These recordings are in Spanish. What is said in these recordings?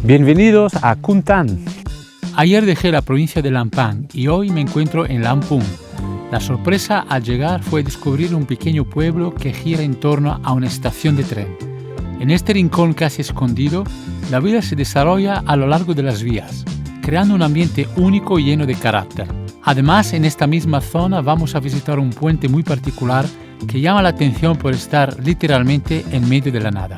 Bienvenidos a Kuntan. Ayer dejé la provincia de Lampang y hoy me encuentro en Lampung. La sorpresa al llegar fue descubrir un pequeño pueblo que gira en torno a una estación de tren. En este rincón casi escondido, la vida se desarrolla a lo largo de las vías, creando un ambiente único y lleno de carácter. Además, en esta misma zona vamos a visitar un puente muy particular que llama la atención por estar literalmente en medio de la nada.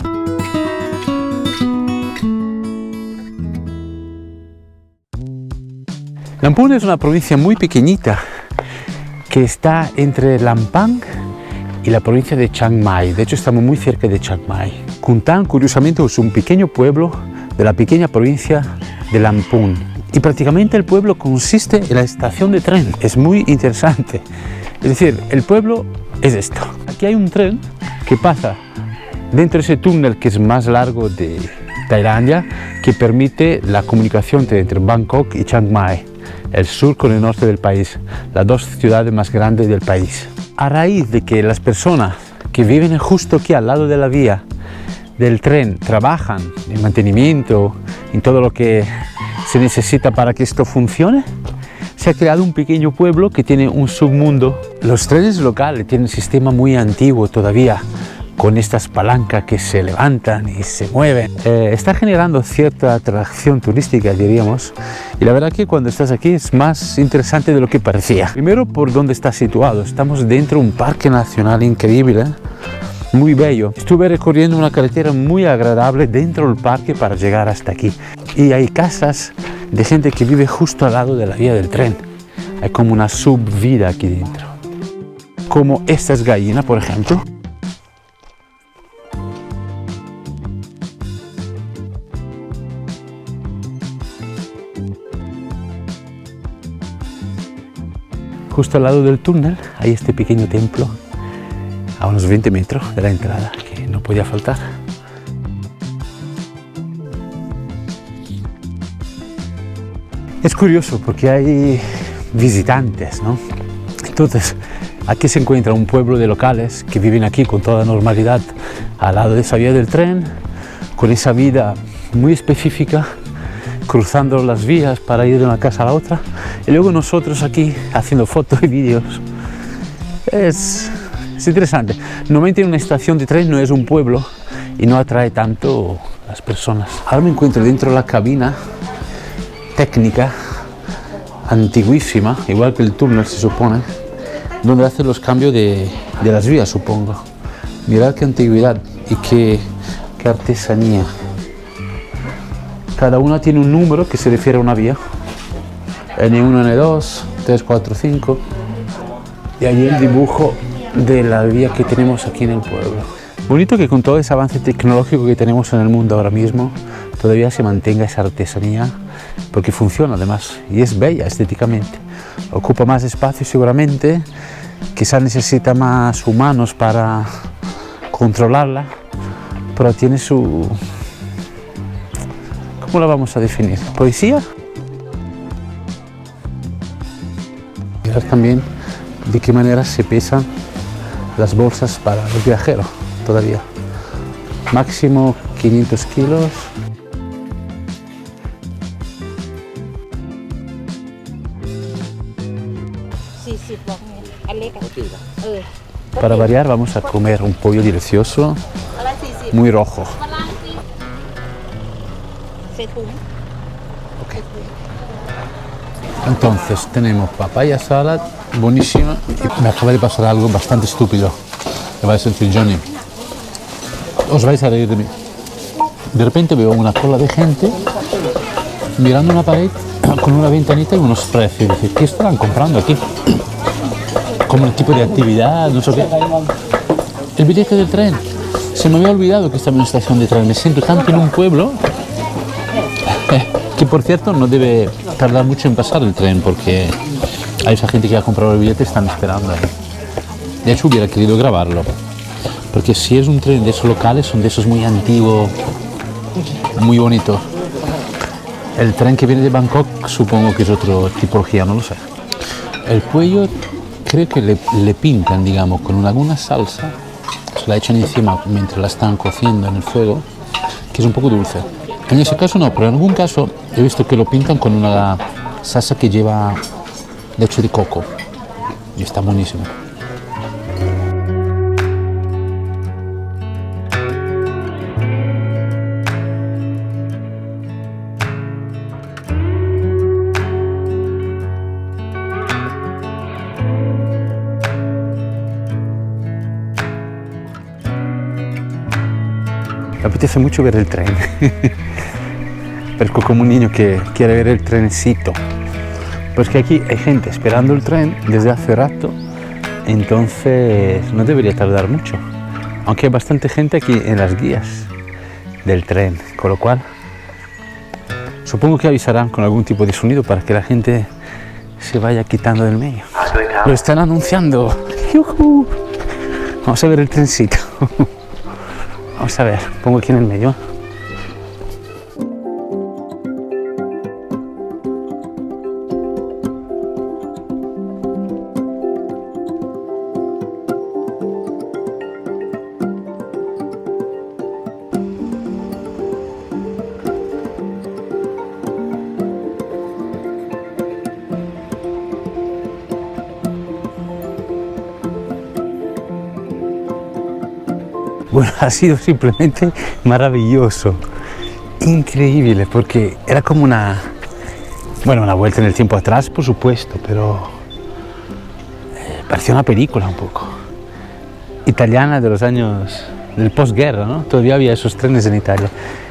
Lampung es una provincia muy pequeñita que está entre Lampang y la provincia de Chiang Mai. De hecho, estamos muy cerca de Chiang Mai. Kuntan, curiosamente, es un pequeño pueblo de la pequeña provincia de Lampung. Y prácticamente el pueblo consiste en la estación de tren. Es muy interesante. Es decir, el pueblo es esto. Aquí hay un tren que pasa dentro de ese túnel que es más largo de Tailandia, que permite la comunicación entre Bangkok y Chiang Mai, el sur con el norte del país, las dos ciudades más grandes del país. A raíz de que las personas que viven justo aquí al lado de la vía del tren trabajan en mantenimiento, en todo lo que se necesita para que esto funcione, se ha creado un pequeño pueblo que tiene un submundo. Los trenes locales tienen un sistema muy antiguo todavía, con estas palancas que se levantan y se mueven. Está generando cierta atracción turística, diríamos, y la verdad que cuando estás aquí es más interesante de lo que parecía. Primero, por dónde está situado. Estamos dentro de un parque nacional increíble, muy bello. Estuve recorriendo una carretera muy agradable dentro del parque para llegar hasta aquí. Y hay casas de gente que vive justo al lado de la vía del tren. Hay como una subvida aquí dentro. Como estas gallinas, por ejemplo. Justo al lado del túnel hay este pequeño templo a unos 20 metros de la entrada, que no podía faltar. Es curioso porque hay visitantes, ¿no? Entonces, aquí se encuentra un pueblo de locales que viven aquí con toda normalidad al lado de esa vía del tren, con esa vida muy específica, cruzando las vías para ir de una casa a la otra, y luego nosotros aquí haciendo fotos y vídeos. Es interesante. Normalmente una estación de tren no es un pueblo y no atrae tanto a las personas. Ahora me encuentro dentro de la cabina técnica antiguísima, igual que el túnel se supone, donde hacen los cambios de las vías, supongo. Mirad qué antigüedad y qué artesanía. Cada una tiene un número que se refiere a una vía. N1, N2, 3, 4, 5. Y allí el dibujo de la vía que tenemos aquí en el pueblo. Bonito que con todo ese avance tecnológico que tenemos en el mundo ahora mismo, todavía se mantenga esa artesanía, porque funciona además y es bella estéticamente. Ocupa más espacio seguramente, quizás necesita más humanos para controlarla, pero tiene su... ¿Cómo la vamos a definir? ¿Poesía? Mirar también de qué manera se pesan las bolsas para los viajeros todavía. Máximo 500 kilos. Para variar vamos a comer un pollo delicioso, muy rojo. Okay. Entonces tenemos papaya salad, buenísima, y me acaba de pasar algo bastante estúpido, me va a decir Johnny. Os vais a reír de mí. De repente veo una cola de gente mirando una pared con una ventanita y unos precios. Dice, ¿qué estarán comprando aquí? Como un tipo de actividad, no sé qué. El billete del tren. Se me había olvidado que estaba en una estación de tren. Me siento tanto en un pueblo que, por cierto, no debe tardar mucho en pasar el tren porque hay esa gente que ha comprado el billete y están esperando ahí. De hecho, hubiera querido grabarlo. Porque si es un tren de esos locales, son de esos muy antiguos, muy bonitos. El tren que viene de Bangkok supongo que es otra tipología, no lo sé. El pollo creo que le pintan, digamos, con alguna salsa, se la echan encima mientras la están cociendo en el fuego, que es un poco dulce. En ese caso no, pero en algún caso he visto que lo pintan con una salsa que lleva leche de coco y está buenísimo. Me apetece mucho ver el tren, parezco como un niño que quiere ver el trencito, porque aquí hay gente esperando el tren desde hace rato, entonces no debería tardar mucho, aunque hay bastante gente aquí en las guías del tren, con lo cual supongo que avisarán con algún tipo de sonido para que la gente se vaya quitando del medio. Lo están anunciando. ¡Yujú! Vamos a ver el trencito. Vamos a ver, pongo aquí en el medio. Bueno, ha sido simplemente maravilloso, increíble, porque era como una vuelta en el tiempo atrás, por supuesto, pero parecía una película un poco, italiana de los años del posguerra, ¿no? Todavía había esos trenes en Italia.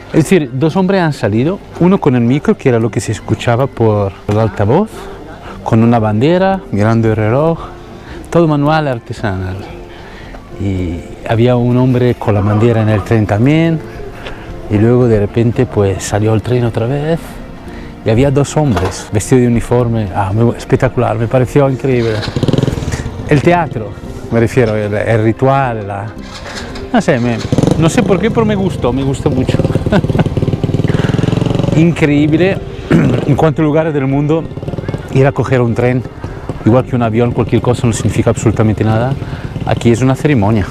Es decir, dos hombres han salido, uno con el micro, que era lo que se escuchaba por el altavoz, con una bandera, mirando el reloj, todo manual artesanal. Y había un hombre con la bandera en el tren también, y luego de repente pues salió el tren otra vez y había dos hombres vestidos de uniforme, espectacular, me pareció increíble. El teatro, me refiero, el ritual, no sé por qué, pero me gustó mucho. Increíble, en cuantos lugares del mundo ir a coger un tren, igual que un avión, cualquier cosa no significa absolutamente nada. Aquí es una ceremonia.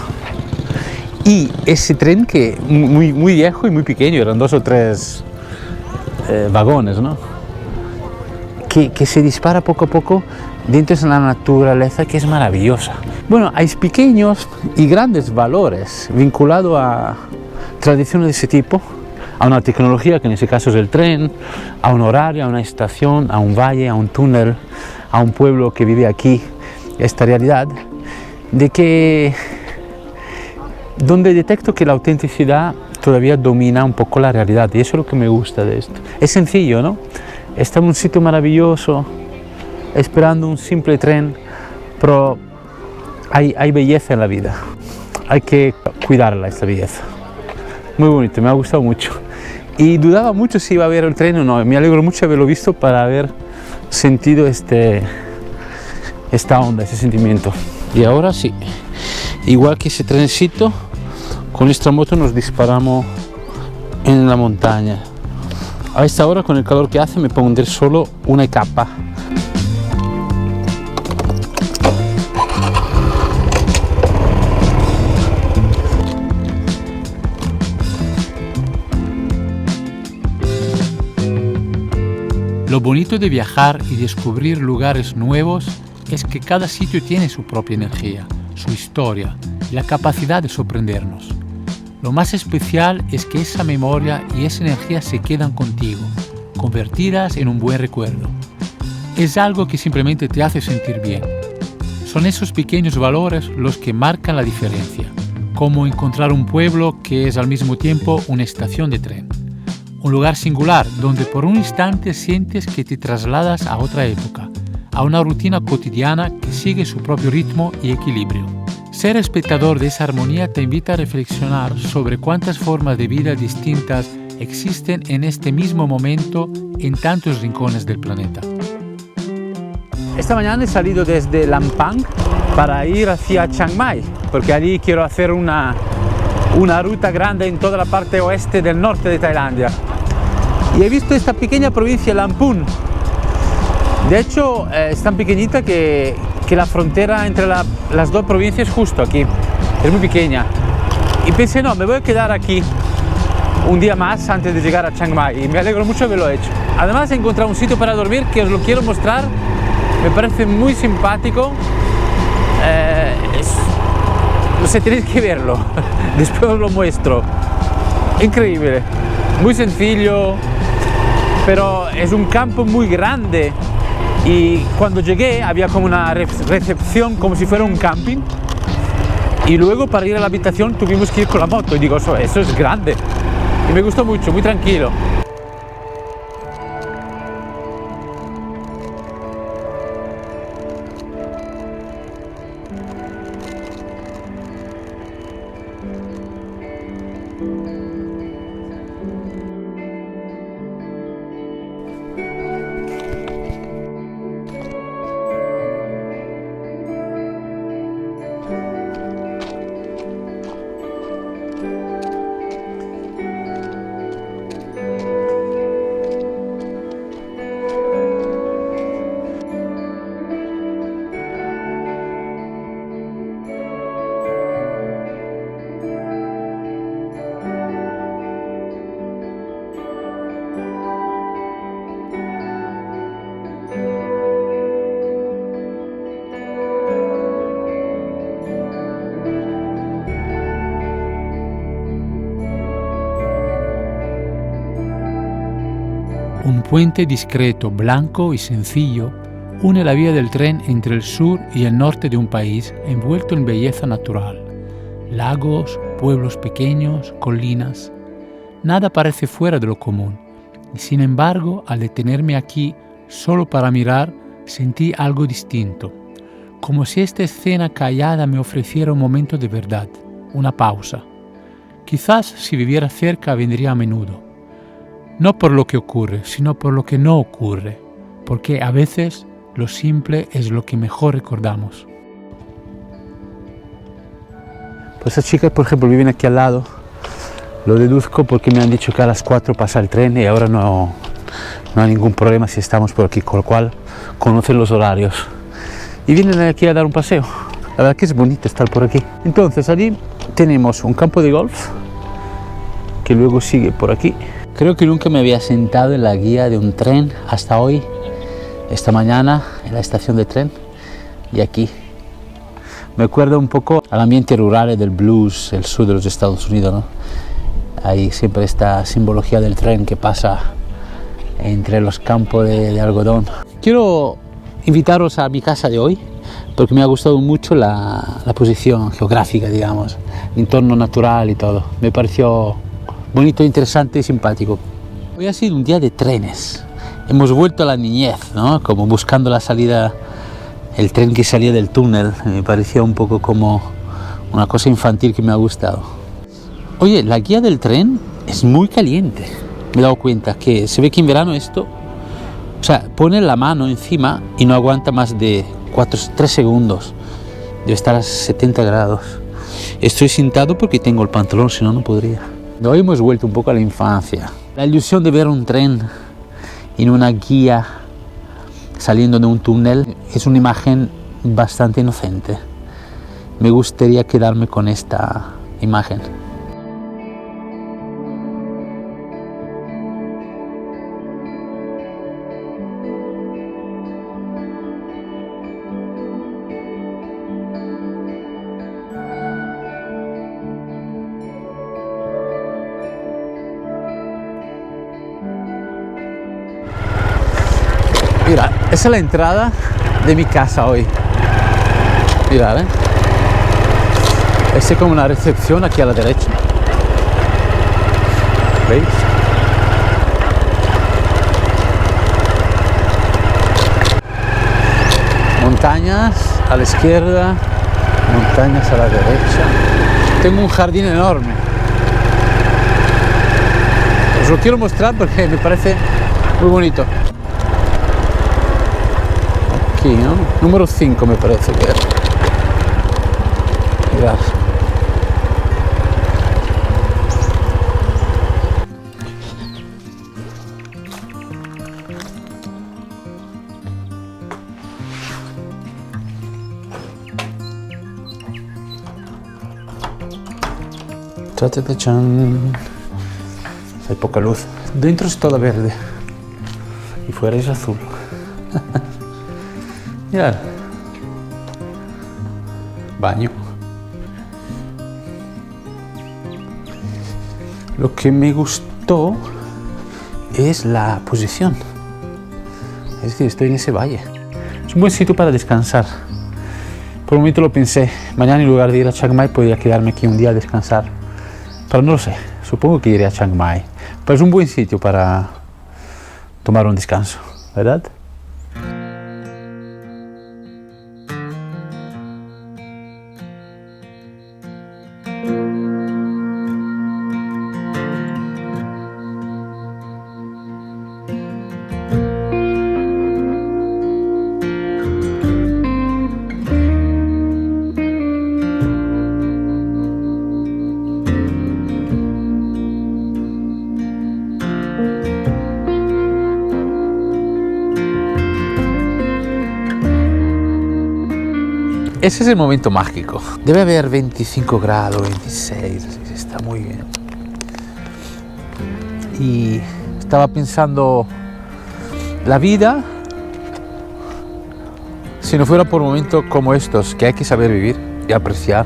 Y ese tren que muy viejo y muy pequeño, eran 2 o 3 vagones, ¿no? Que se dispara poco a poco dentro de la naturaleza, que es maravillosa. Bueno, hay pequeños y grandes valores vinculados a tradiciones de ese tipo, a una tecnología que en ese caso es el tren, a un horario, a una estación, a un valle, a un túnel, a un pueblo que vive aquí, esta realidad, de que donde detecto que la autenticidad todavía domina un poco la realidad, y eso es lo que me gusta de esto. Es sencillo, ¿no? Está en un sitio maravilloso, esperando un simple tren, pero hay belleza en la vida, hay que cuidarla, esta belleza. Muy bonito, me ha gustado mucho. Y dudaba mucho si iba a ver el tren o no, me alegro mucho de haberlo visto para haber sentido esta onda, ese sentimiento. Y ahora sí, igual que ese trencito, con esta moto nos disparamos en la montaña. A esta hora, con el calor que hace, me pondré solo una capa. Lo bonito de viajar y descubrir lugares nuevos es que cada sitio tiene su propia energía, su historia y la capacidad de sorprendernos. Lo más especial es que esa memoria y esa energía se quedan contigo, convertidas en un buen recuerdo. Es algo que simplemente te hace sentir bien. Son esos pequeños valores los que marcan la diferencia, como encontrar un pueblo que es al mismo tiempo una estación de tren. Un lugar singular donde por un instante sientes que te trasladas a otra época, a una rutina cotidiana que sigue su propio ritmo y equilibrio. Ser espectador de esa armonía te invita a reflexionar sobre cuántas formas de vida distintas existen en este mismo momento en tantos rincones del planeta. Esta mañana he salido desde Lampang para ir hacia Chiang Mai, porque allí quiero hacer una ruta grande en toda la parte oeste del norte de Tailandia. Y he visto esta pequeña provincia, Lamphun. De hecho, es tan pequeñita que la frontera entre las dos provincias es justo aquí. Es muy pequeña. Y pensé, no, me voy a quedar aquí un día más antes de llegar a Chiang Mai y me alegro mucho de haberlo hecho. Además he encontrado un sitio para dormir que os lo quiero mostrar, me parece muy simpático, no sé, tenéis que verlo, después os lo muestro, increíble, muy sencillo, pero es un campo muy grande y cuando llegué había como una recepción como si fuera un camping y luego para ir a la habitación tuvimos que ir con la moto y digo, eso es grande y me gustó mucho, muy tranquilo. Un puente discreto, blanco y sencillo une la vía del tren entre el sur y el norte de un país envuelto en belleza natural. Lagos, pueblos pequeños, colinas. Nada parece fuera de lo común. Y sin embargo, al detenerme aquí solo para mirar, sentí algo distinto. Como si esta escena callada me ofreciera un momento de verdad, una pausa. Quizás si viviera cerca vendría a menudo. No por lo que ocurre, sino por lo que no ocurre, porque a veces lo simple es lo que mejor recordamos. Pues esas chicas, por ejemplo, viven aquí al lado, lo deduzco porque me han dicho que a las 4 pasa el tren y ahora no hay ningún problema si estamos por aquí, con lo cual conocen los horarios y vienen aquí a dar un paseo. La verdad que es bonito estar por aquí. Entonces allí tenemos un campo de golf que luego sigue por aquí. Creo que nunca me había sentado en la guía de un tren hasta hoy, esta mañana, en la estación de tren, y aquí. Me acuerda un poco al ambiente rural del blues, el sur de los Estados Unidos, ¿no? Hay siempre esta simbología del tren que pasa entre los campos de algodón. Quiero invitaros a mi casa de hoy, porque me ha gustado mucho la posición geográfica, digamos, el entorno natural y todo. Me pareció bonito, interesante y simpático. Hoy ha sido un día de trenes. Hemos vuelto a la niñez, ¿no? Como buscando la salida, el tren que salía del túnel. Me parecía un poco como una cosa infantil que me ha gustado. Oye, la guía del tren es muy caliente. Me he dado cuenta que se ve que en verano esto, o sea, pone la mano encima y no aguanta más de 3 segundos. Debe estar a 70 grados. Estoy sentado porque tengo el pantalón, si no, no podría. Hoy hemos vuelto un poco a la infancia. La ilusión de ver un tren en una guía saliendo de un túnel es una imagen bastante inocente. Me gustaría quedarme con esta imagen. Mira, esa es la entrada de mi casa hoy. Mirad, es como una recepción aquí a la derecha. ¿Veis? Montañas a la izquierda, montañas a la derecha. Tengo un jardín enorme. Os lo quiero mostrar porque me parece muy bonito. Aquí, ¿no? Número 5 me parece que es. Mirad. Cha-cha-cha-chan. hay poca luz. Dentro es todo verde y fuera es azul. Ya. Baño. Lo que me gustó es la posición. Es decir, estoy en ese valle. Es un buen sitio para descansar. Por un momento lo pensé, mañana en lugar de ir a Chiang Mai podría quedarme aquí un día a descansar. Pero no lo sé, supongo que iré a Chiang Mai. Pero es un buen sitio para tomar un descanso, ¿verdad? Ese es el momento mágico. Debe haber 25 grados, 26, así que está muy bien. Y estaba pensando, la vida, si no fuera por momentos como estos, que hay que saber vivir y apreciar,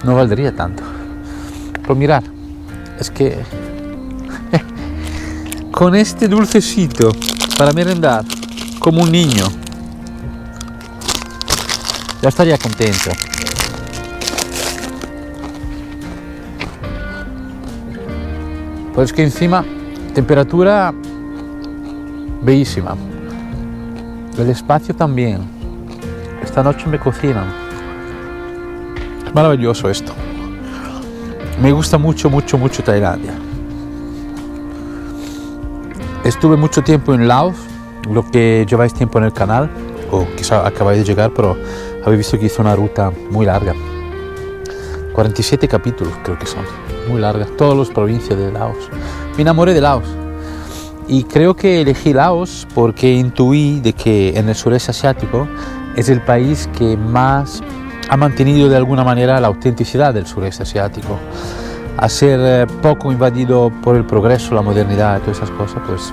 no valdría tanto. Pero mirar, es que con este dulcecito para merendar, como un niño, ya estaría contento. Pues que encima, temperatura bellísima. El espacio también. Esta noche me cocinan. Es maravilloso esto. Me gusta mucho, mucho, mucho Tailandia. Estuve mucho tiempo en Laos, lo que lleváis tiempo en el canal, o quizá acabáis de llegar, pero habéis visto que hice una ruta muy larga. 47 capítulos creo que son, muy largas, todas las provincias de Laos. Me enamoré de Laos y creo que elegí Laos porque intuí de que en el sureste asiático es el país que más ha mantenido de alguna manera la autenticidad del sureste asiático. A ser poco invadido por el progreso, la modernidad y todas esas cosas, pues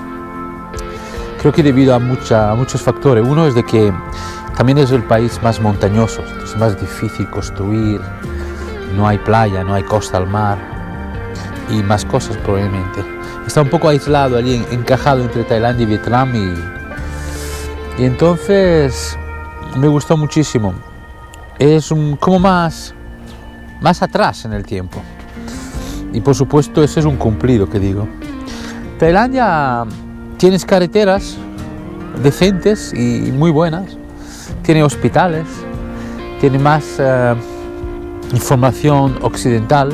creo que debido a muchos factores. Uno es de que también es el país más montañoso, es más difícil construir, no hay playa, no hay costa al mar y más cosas probablemente. Está un poco aislado allí, encajado entre Tailandia y Vietnam y entonces me gustó muchísimo. Es como más atrás en el tiempo y por supuesto ese es un cumplido que digo. Tailandia tienes carreteras decentes y muy buenas. Tiene hospitales, tiene más información occidental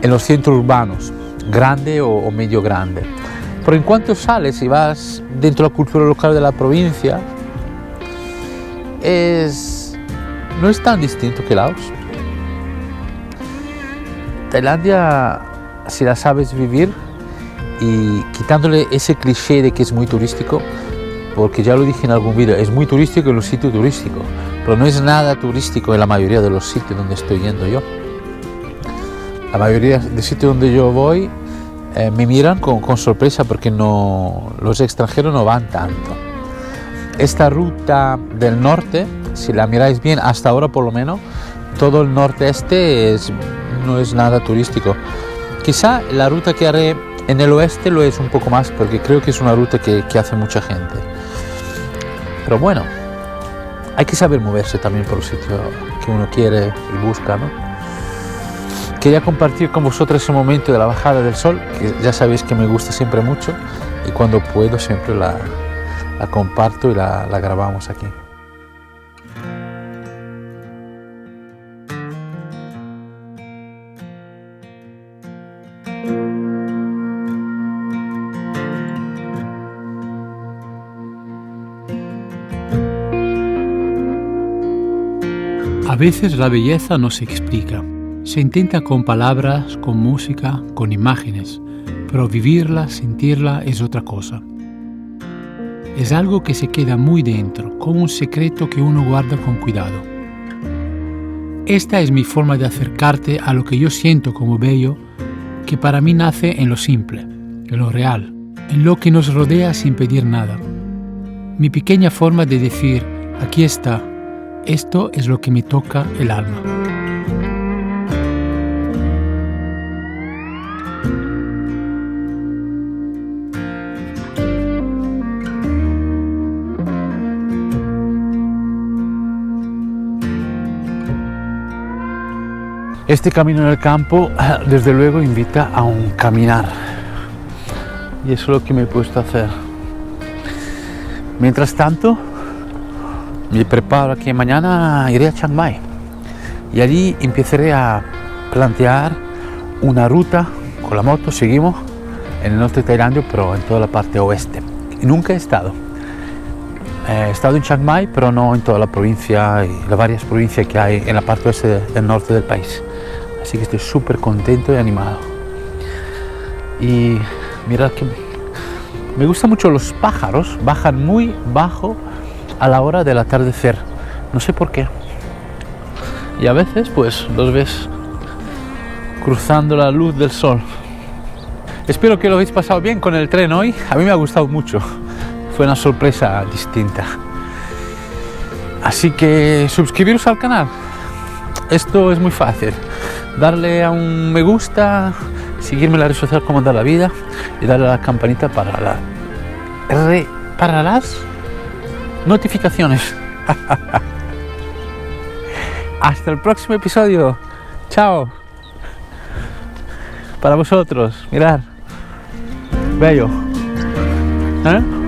en los centros urbanos, grande o medio grande. Pero en cuanto sales y vas dentro de la cultura local de la provincia, no es tan distinto que Laos. Tailandia, si la sabes vivir y quitándole ese cliché de que es muy turístico, porque ya lo dije en algún vídeo, es muy turístico en los sitios turísticos, pero no es nada turístico en la mayoría de los sitios donde estoy yendo yo. La mayoría de sitios donde yo voy me miran con sorpresa porque los extranjeros no van tanto. Esta ruta del norte, si la miráis bien, hasta ahora por lo menos, todo el norte-este no es nada turístico. Quizá la ruta que haré en el oeste lo es un poco más porque creo que es una ruta que hace mucha gente. Pero bueno, hay que saber moverse también por los sitios que uno quiere y busca, ¿no? Quería compartir con vosotros ese momento de la bajada del sol, que ya sabéis que me gusta siempre mucho y cuando puedo siempre la comparto y la grabamos aquí. A veces la belleza no se explica. Se intenta con palabras, con música, con imágenes, pero vivirla, sentirla es otra cosa. Es algo que se queda muy dentro, como un secreto que uno guarda con cuidado. Esta es mi forma de acercarte a lo que yo siento como bello que para mí nace en lo simple, en lo real, en lo que nos rodea sin pedir nada. Mi pequeña forma de decir, aquí está, esto es lo que me toca el alma. Este camino en el campo, desde luego, invita a un caminar. Y eso es lo que me he puesto a hacer. Mientras tanto, me preparo que mañana iré a Chiang Mai. Y allí empezaré a plantear una ruta con la moto. Seguimos en el norte de Tailandia, pero en toda la parte oeste. Y nunca he estado. He estado en Chiang Mai, pero no en toda la provincia y las varias provincias que hay en la parte oeste del norte del país. Así que estoy súper contento y animado. Y mirad que me gustan mucho los pájaros, bajan muy bajo a la hora del atardecer. No sé por qué. Y a veces pues los ves cruzando la luz del sol. Espero que lo habéis pasado bien con el tren hoy. A mí me ha gustado mucho. Fue una sorpresa distinta. Así que suscribiros al canal. Esto es muy fácil. Darle a un me gusta, seguirme en la red social Cómo Andar la Vida y darle a la campanita para las notificaciones. Hasta el próximo episodio. Chao. Para vosotros. Mirad. Bello. ¿Eh?